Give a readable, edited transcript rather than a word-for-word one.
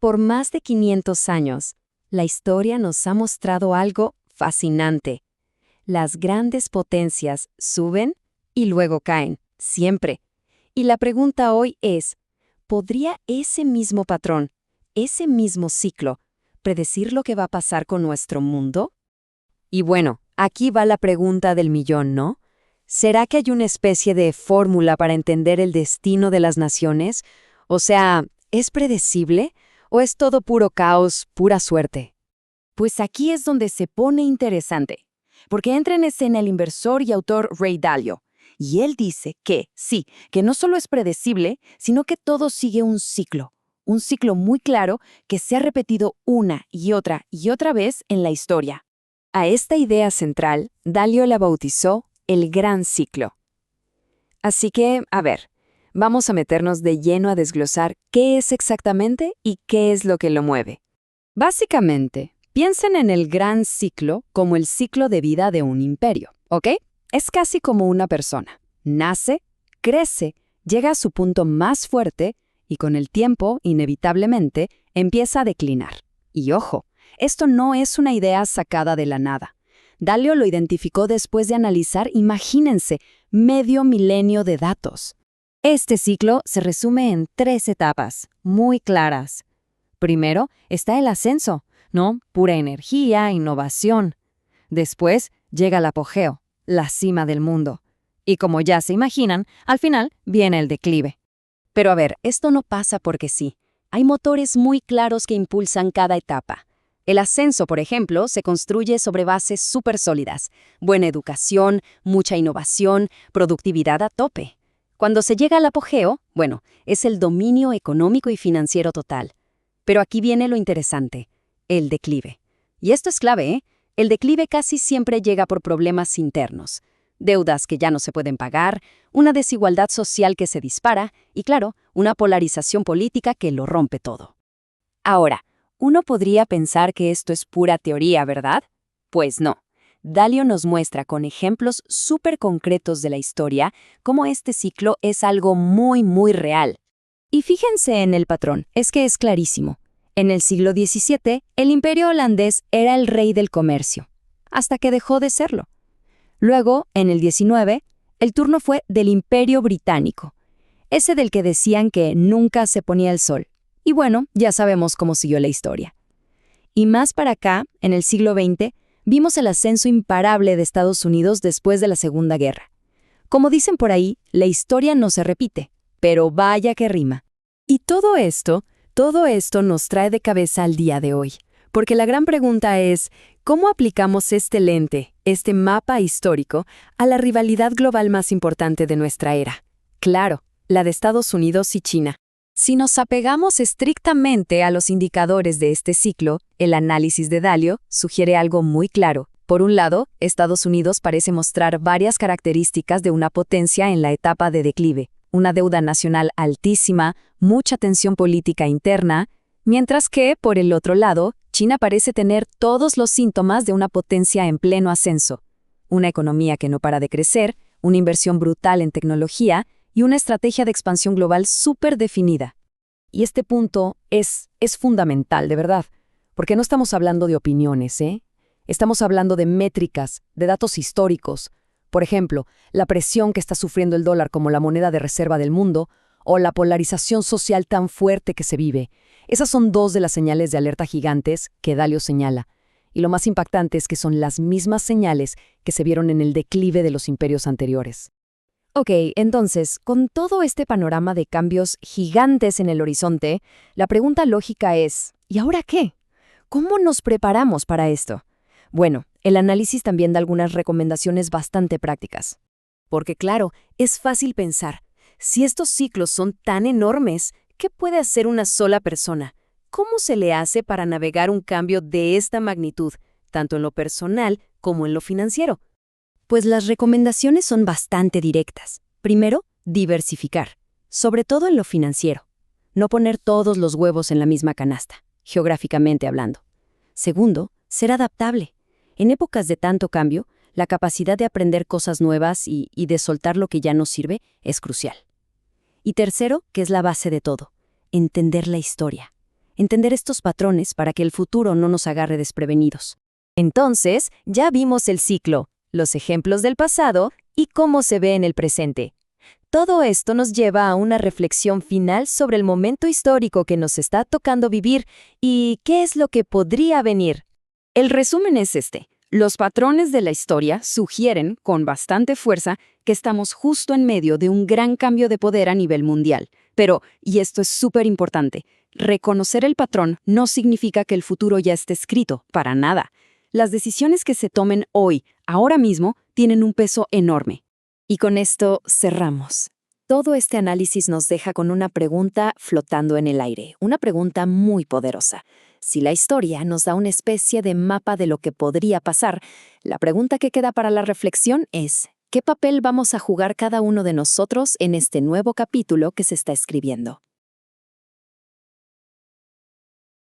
Por más de 500 años, la historia nos ha mostrado algo fascinante. Las grandes potencias suben y luego caen, siempre. Y la pregunta hoy es, ¿podría ese mismo patrón, ese mismo ciclo, predecir lo que va a pasar con nuestro mundo? Y bueno, aquí va la pregunta del millón, ¿no? ¿Será que hay una especie de fórmula para entender el destino de las naciones? O sea, ¿es predecible o es todo puro caos, pura suerte? Pues aquí es donde se pone interesante, porque entra en escena el inversor y autor Ray Dalio, y él dice que sí, que no solo es predecible, sino que todo sigue un ciclo muy claro que se ha repetido una y otra vez en la historia. A esta idea central, Dalio la bautizó el gran ciclo. Así que, a ver, vamos a meternos de lleno a desglosar qué es exactamente y qué es lo que lo mueve. Básicamente, piensen en el gran ciclo como el ciclo de vida de un imperio, ¿ok? Es casi como una persona. Nace, crece, llega a su punto más fuerte y con el tiempo, inevitablemente, empieza a declinar. Y ojo, esto no es una idea sacada de la nada. Dalio lo identificó después de analizar, imagínense, medio milenio de datos. Este ciclo se resume en 3 etapas, muy claras. Primero está el ascenso, ¿no? Pura energía, innovación. Después llega el apogeo, la cima del mundo. Y como ya se imaginan, al final viene el declive. Pero a ver, esto no pasa porque sí. Hay motores muy claros que impulsan cada etapa. El ascenso, por ejemplo, se construye sobre bases súper sólidas. Buena educación, mucha innovación, productividad a tope. Cuando se llega al apogeo, bueno, es el dominio económico y financiero total. Pero aquí viene lo interesante, el declive. Y esto es clave, ¿eh? El declive casi siempre llega por problemas internos. Deudas que ya no se pueden pagar, una desigualdad social que se dispara y, claro, una polarización política que lo rompe todo. Ahora, uno podría pensar que esto es pura teoría, ¿verdad? Pues no. Dalio nos muestra con ejemplos súper concretos de la historia cómo este ciclo es algo muy, muy real. Y fíjense en el patrón, es que es clarísimo. En el siglo XVII, el imperio holandés era el rey del comercio, hasta que dejó de serlo. Luego, en el XIX, el turno fue del imperio británico, ese del que decían que nunca se ponía el sol. Y bueno, ya sabemos cómo siguió la historia. Y más para acá, en el siglo XX, vimos el ascenso imparable de Estados Unidos después de la Segunda Guerra. Como dicen por ahí, la historia no se repite, pero vaya que rima. Y todo esto nos trae de cabeza al día de hoy, porque la gran pregunta es, ¿cómo aplicamos este lente, este mapa histórico, a la rivalidad global más importante de nuestra era? Claro, la de Estados Unidos y China. Si nos apegamos estrictamente a los indicadores de este ciclo, el análisis de Dalio sugiere algo muy claro. Por un lado, Estados Unidos parece mostrar varias características de una potencia en la etapa de declive, una deuda nacional altísima, mucha tensión política interna, mientras que, por el otro lado, China parece tener todos los síntomas de una potencia en pleno ascenso, una economía que no para de crecer, una inversión brutal en tecnología y una estrategia de expansión global súper definida. Y este punto es fundamental, de verdad, porque no estamos hablando de opiniones, ¿eh? Estamos hablando de métricas, de datos históricos. Por ejemplo, la presión que está sufriendo el dólar como la moneda de reserva del mundo o la polarización social tan fuerte que se vive. Esas son 2 de las señales de alerta gigantes que Dalio señala. Y lo más impactante es que son las mismas señales que se vieron en el declive de los imperios anteriores. Ok, entonces, con todo este panorama de cambios gigantes en el horizonte, la pregunta lógica es, ¿y ahora qué? ¿Cómo nos preparamos para esto? Bueno, el análisis también da algunas recomendaciones bastante prácticas. Porque claro, es fácil pensar, si estos ciclos son tan enormes, ¿qué puede hacer una sola persona? ¿Cómo se le hace para navegar un cambio de esta magnitud, tanto en lo personal como en lo financiero? Pues las recomendaciones son bastante directas. Primero, diversificar, sobre todo en lo financiero. No poner todos los huevos en la misma canasta, geográficamente hablando. Segundo, ser adaptable. En épocas de tanto cambio, la capacidad de aprender cosas nuevas y de soltar lo que ya no sirve es crucial. Y tercero, que es la base de todo, entender la historia. entender estos patrones para que el futuro no nos agarre desprevenidos. Entonces, ya vimos el ciclo, los ejemplos del pasado y cómo se ve en el presente. Todo esto nos lleva a una reflexión final sobre el momento histórico que nos está tocando vivir y qué es lo que podría venir. El resumen es este. Los patrones de la historia sugieren, con bastante fuerza, que estamos justo en medio de un gran cambio de poder a nivel mundial. Pero, y esto es súper importante, reconocer el patrón no significa que el futuro ya esté escrito, para nada. Las decisiones que se tomen hoy, ahora mismo, tienen un peso enorme. Y con esto cerramos. Todo este análisis nos deja con una pregunta flotando en el aire, una pregunta muy poderosa. Si la historia nos da una especie de mapa de lo que podría pasar, la pregunta que queda para la reflexión es, ¿qué papel vamos a jugar cada uno de nosotros en este nuevo capítulo que se está escribiendo?